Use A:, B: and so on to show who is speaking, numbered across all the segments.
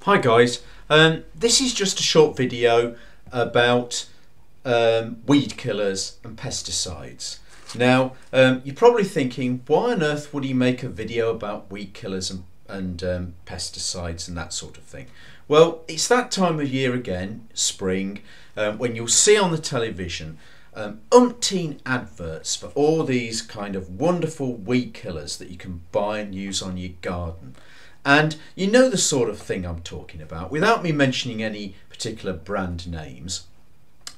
A: Hi guys, this is just a short video about weed killers and pesticides. Now you're probably thinking, why on earth would he make a video about weed killers and pesticides and that sort of thing? Well, it's that time of year again, spring, when you'll see on the television umpteen adverts for all these kind of wonderful weed killers that you can buy and use on your garden. And you know the sort of thing I'm talking about. Without me mentioning any particular brand names,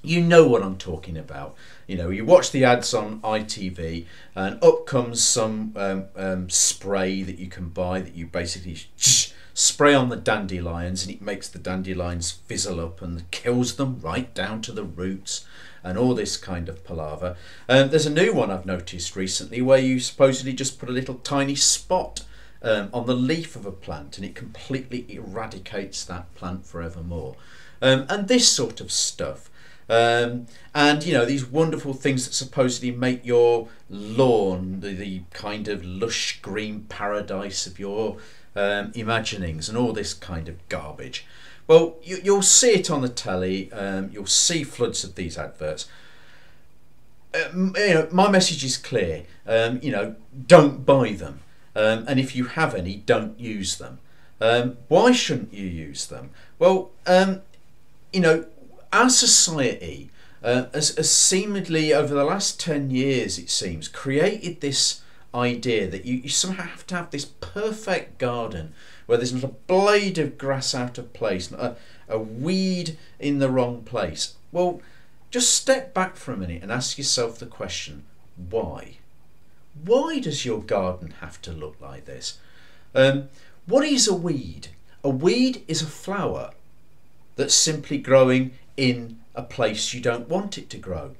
A: you know what I'm talking about. You know, you watch the ads on ITV and up comes some spray that you can buy that you basically spray on the dandelions, and it makes the dandelions fizzle up and kills them right down to the roots and all this kind of palaver. There's a new one I've noticed recently where you supposedly just put a little tiny spot on the leaf of a plant and it completely eradicates that plant forevermore, and this sort of stuff, and you know, these wonderful things that supposedly make your lawn the kind of lush green paradise of your imaginings and all this kind of garbage. Well, you'll see it on the telly, you'll see floods of these adverts. You know, my message is clear. You know, don't buy them. And if you have any, don't use them. Why shouldn't you use them? Well, you know, our society has seemingly over the last 10 years, it seems, created this idea that you somehow have to have this perfect garden where there's not a blade of grass out of place, not a weed in the wrong place. Well, just step back for a minute and ask yourself the question, why? Why does your garden have to look like this? What is a weed? A weed is a flower that's simply growing in a place you don't want it to grow.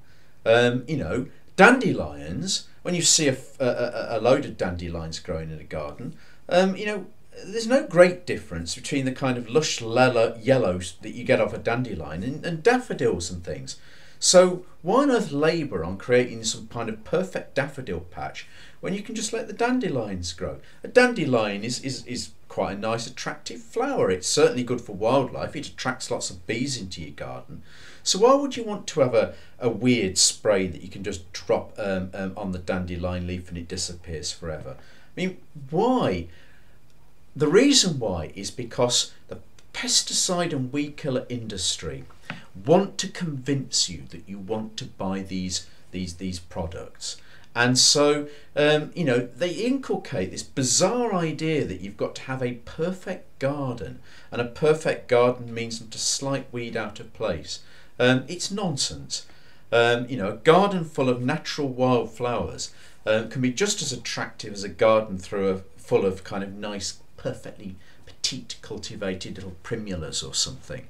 A: You know, dandelions, when you see a load of dandelions growing in a garden, you know, there's no great difference between the kind of lush yellows that you get off a dandelion and daffodils and things. So why on earth labour on creating some kind of perfect daffodil patch when you can just let the dandelions grow? A dandelion is quite a nice attractive flower. It's certainly good for wildlife. It attracts lots of bees into your garden. So why would you want to have a weird spray that you can just drop on the dandelion leaf and it disappears forever? I mean, why? The reason why is because the pesticide and weed killer industry want to convince you that you want to buy these products, and so you know, they inculcate this bizarre idea that you've got to have a perfect garden, and a perfect garden means not a slight weed out of place. It's nonsense. You know, a garden full of natural wild flowers can be just as attractive as a garden full of kind of nice, perfectly petite cultivated little primulas or something.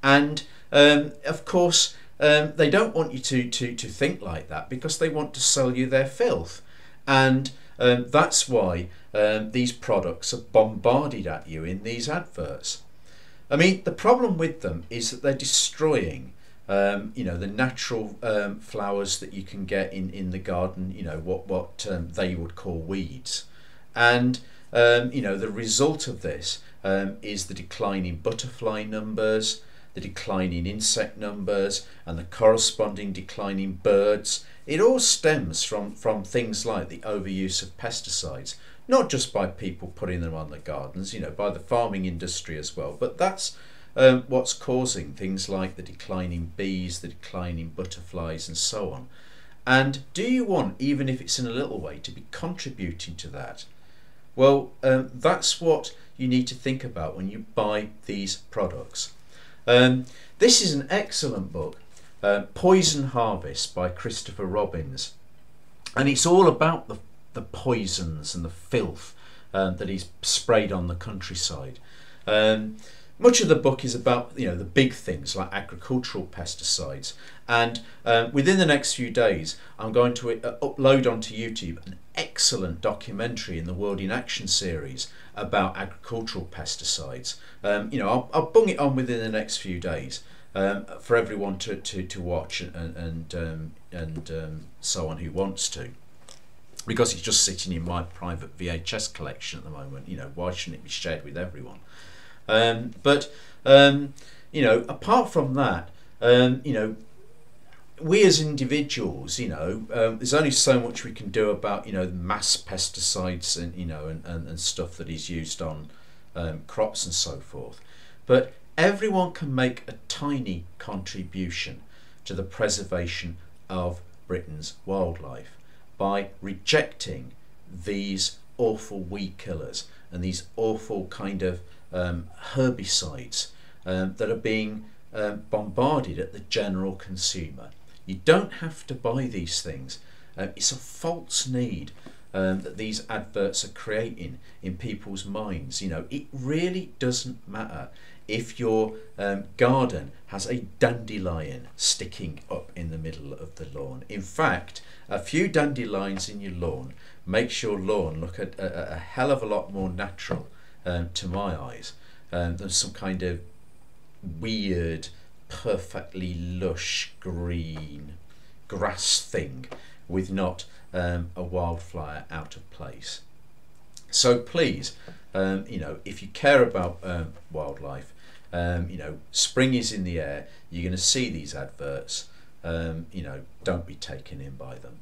A: And of course, they don't want you to think like that because they want to sell you their filth, and that's why these products are bombarded at you in these adverts. I mean, the problem with them is that they're destroying you know, the natural flowers that you can get in the garden, you know, what they would call weeds. And you know, the result of this is the decline in butterfly numbers, the decline in insect numbers, and the corresponding decline in birds. It all stems from things like the overuse of pesticides, not just by people putting them on the gardens, you know, by the farming industry as well. But that's what's causing things like the decline in bees, the decline in butterflies, and so on. And do you want, even if it's in a little way, to be contributing to that? Well, that's what you need to think about when you buy these products. This is an excellent book, Poison Harvest by Christopher Robbins, and it's all about the poisons and the filth that is sprayed on the countryside. Much of the book is about, you know, the big things like agricultural pesticides, and within the next few days I'm going to upload onto YouTube an excellent documentary in the World in Action series about agricultural pesticides. You know, I'll bung it on within the next few days for everyone to watch and so on who wants to, because it's just sitting in my private VHS collection at the moment. You know, why shouldn't it be shared with everyone? But you know, apart from that, you know, we as individuals, you know, there's only so much we can do about, you know, mass pesticides and, you know, and stuff that is used on crops and so forth. But everyone can make a tiny contribution to the preservation of Britain's wildlife by rejecting these awful weed killers and these awful kind of herbicides that are being bombarded at the general consumer. You don't have to buy these things. It's a false need that these adverts are creating in people's minds. You know, it really doesn't matter if your garden has a dandelion sticking up in the middle of the lawn. In fact, a few dandelions in your lawn makes your lawn look a hell of a lot more natural to my eyes than some kind of weird, perfectly lush green grass thing with not a wildflower out of place. So please, you know, if you care about wildlife, you know, spring is in the air. You're going to see these adverts. You know, don't be taken in by them.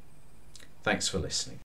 A: Thanks for listening.